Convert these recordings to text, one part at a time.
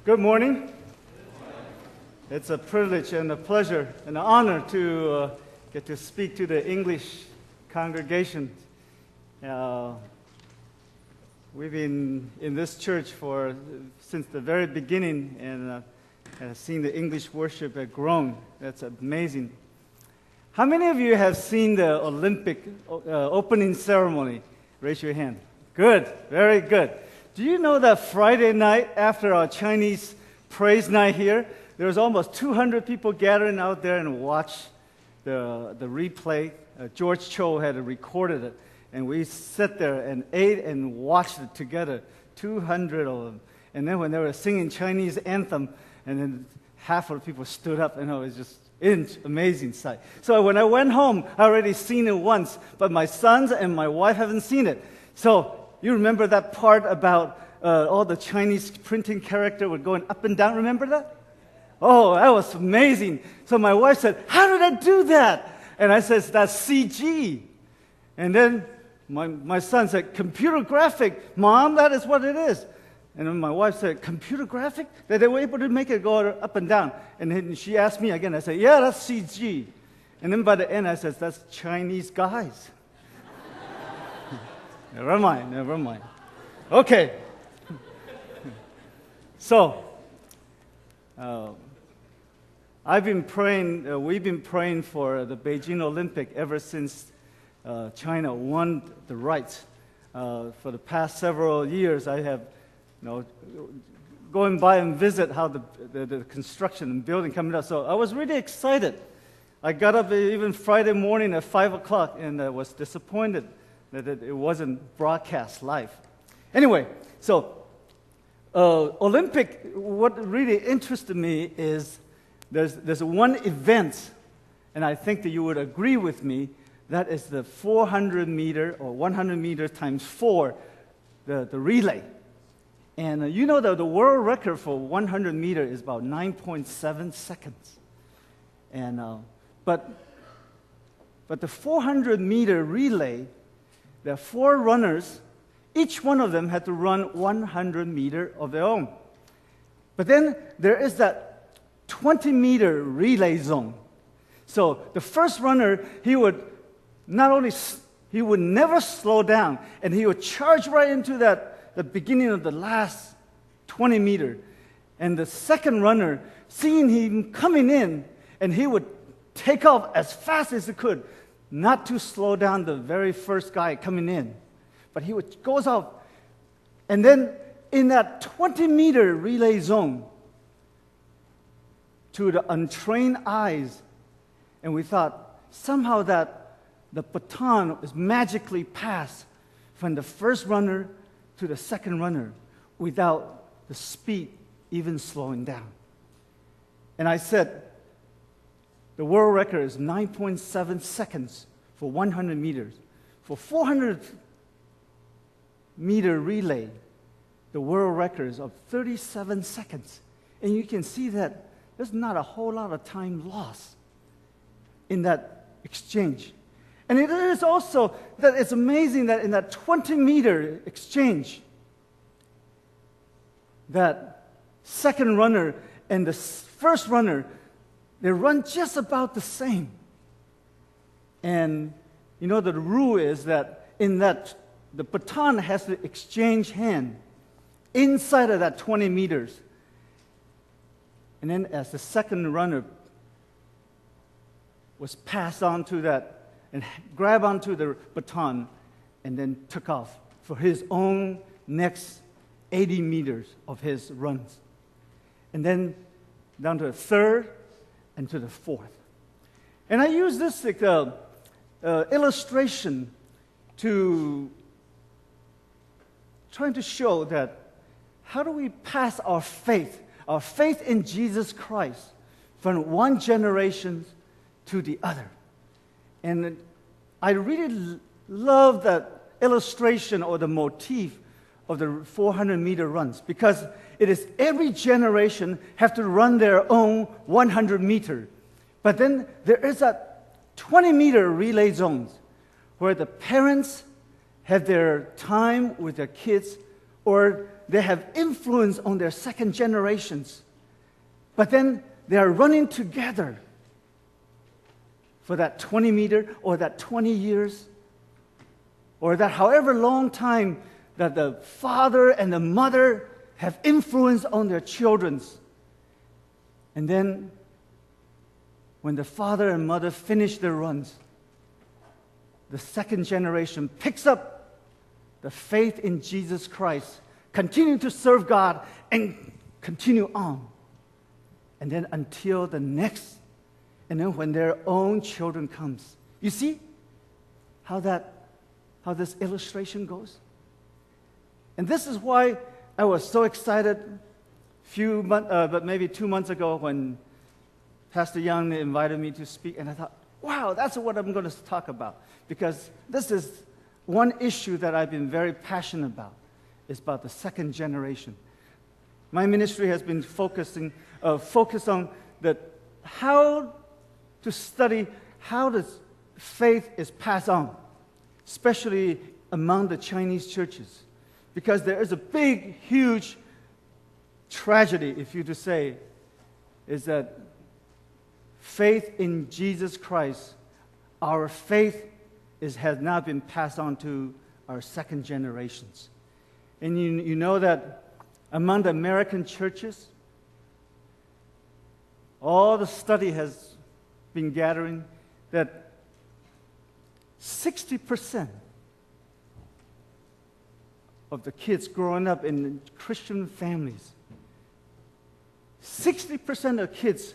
Good morning. It's a privilege and a pleasure and an honor to get to speak to the English congregation. We've been in this church since the very beginning and seen the English worship have grown. That's amazing. How many of you have seen the Olympic opening ceremony? Raise your hand. Good, very good. Do you know that Friday night after our Chinese praise night here, there was almost 200 people gathering out there and watch the replay. George Cho had recorded it, and we sat there and ate and watched it together, 200 of them. And then when they were singing Chinese anthem, and then half of the people stood up, and it was just an amazing sight. So when I went home, I already seen it once, but my sons and my wife haven't seen it. So you remember that part about all the Chinese printing character were going up and down? Remember that? Oh, that was amazing. So my wife said, "How did I do that?" And I said, "That's CG." And then my son said, "Computer graphic, Mom, that is what it is." And then my wife said, "Computer graphic?" That they were able to make it go up and down. And then she asked me again. I said, "Yeah, that's CG." And then by the end, I said, "That's Chinese guys." Never mind. Okay. So, we've been praying for the Beijing Olympic ever since China won the rights. For the past several years, I have, going by and visit how the construction and building coming up. So I was really excited. I got up even Friday morning at 5 o'clock and was disappointed that it wasn't broadcast live. Anyway, so Olympic, what really interested me is there's one event, and I think that you would agree with me, that is the 400 meter or 100 meter times 4, the relay. And you know that the world record for 100 meter is about 9.7 seconds. And but the 400 meter relay, there are 4 runners. Each one of them had to run 100 meter of their own. But then there is that 20-meter relay zone. So the first runner, he would never slow down, and he would charge right into the beginning of the last 20 meter. And the second runner, seeing him coming in, and he would take off as fast as he could, not to slow down the very first guy coming in. But he goes off, and then in that 20-meter relay zone, to the untrained eyes, and we thought somehow that the baton is magically passed from the first runner to the second runner without the speed even slowing down. And I said, the world record is 9.7 seconds for 100 meters. For 400 meter relay, the world record is of 37 seconds. And you can see that there's not a whole lot of time lost in that exchange. And it is also that it's amazing that in that 20-meter exchange, that second runner and the first runner, they run just about the same. And the rule is that the baton has to exchange hand inside of that 20 meters. And then as the second runner was passed on to that and grabbed onto the baton and then took off for his own next 80 meters of his runs. And then down to the third and to the fourth. And I use this illustration to trying to show that how do we pass our faith in Jesus Christ from one generation to the other. And I really love that illustration or the motif of the 400-meter runs, because it is every generation have to run their own 100 meter. But then there is a 20-meter relay zones where the parents have their time with their kids or they have influence on their second generations. But then they are running together for that 20 meter or that 20 years or that however long time that the father and the mother have influence on their children. And then when the father and mother finish their runs, the second generation picks up the faith in Jesus Christ, continue to serve God, and continue on. And then until the next, and then when their own children comes. You see how this illustration goes? And this is why I was so excited but maybe 2 months ago when Pastor Young invited me to speak, and I thought, wow, that's what I'm going to talk about. Because this is one issue that I've been very passionate about. It's about the second generation. My ministry has been focused on how to study how the faith is passed on, especially among the Chinese churches. Because there is a big, huge tragedy, if you to say, is that faith in Jesus Christ, our faith has not been passed on to our second generations. And you know that among the American churches, all the study has been gathering that 60% of the kids growing up in Christian families, 60% of kids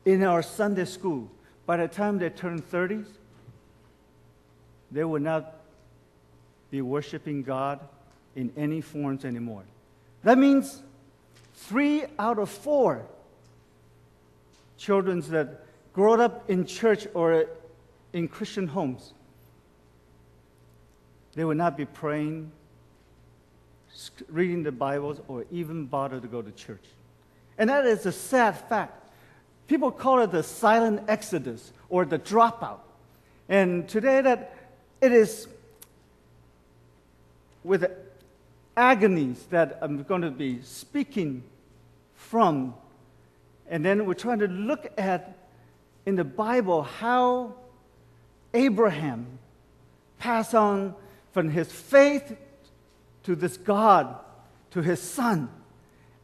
in our Sunday school, by the time they turn 30s, they will not be worshiping God in any forms anymore. That means 3 out of 4 children that grow up in church or in Christian homes, they will not be praying, reading the Bibles, or even bother to go to church. And that is a sad fact. People call it the silent exodus or the dropout. And today that it is with agonies that I'm going to be speaking from. And then we're trying to look at in the Bible how Abraham passed on from his faith to this God, to his son,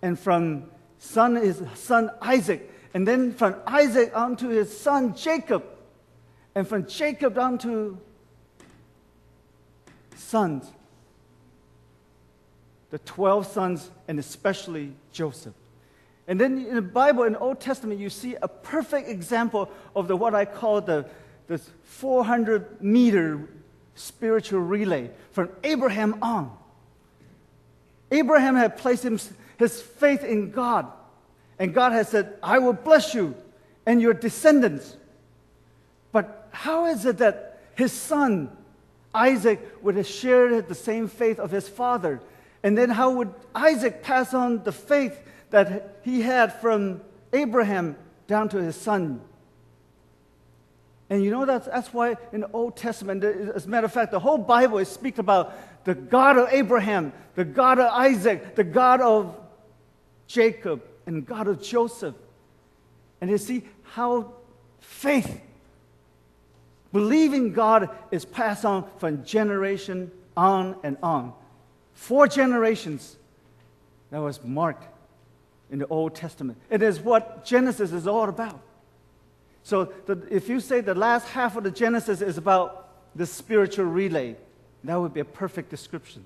and from his son Isaac, and then from Isaac on to his son Jacob, and from Jacob down to sons, the 12 sons, and especially Joseph. And then in the Bible, in the Old Testament, you see a perfect example of what I call this 400-meter spiritual relay from Abraham on. Abraham had placed his faith in God, and God has said, I will bless you and your descendants. But how is it that his son, Isaac, would have shared the same faith of his father? And then how would Isaac pass on the faith that he had from Abraham down to his son? And you know that's why in the Old Testament, as a matter of fact, the whole Bible is speaking about the God of Abraham, the God of Isaac, the God of Jacob, and God of Joseph. And you see how faith, believing God, is passed on from generation on and on. 4 generations that was marked in the Old Testament. It is what Genesis is all about. So if you say the last half of the Genesis is about the spiritual relay, that would be a perfect description.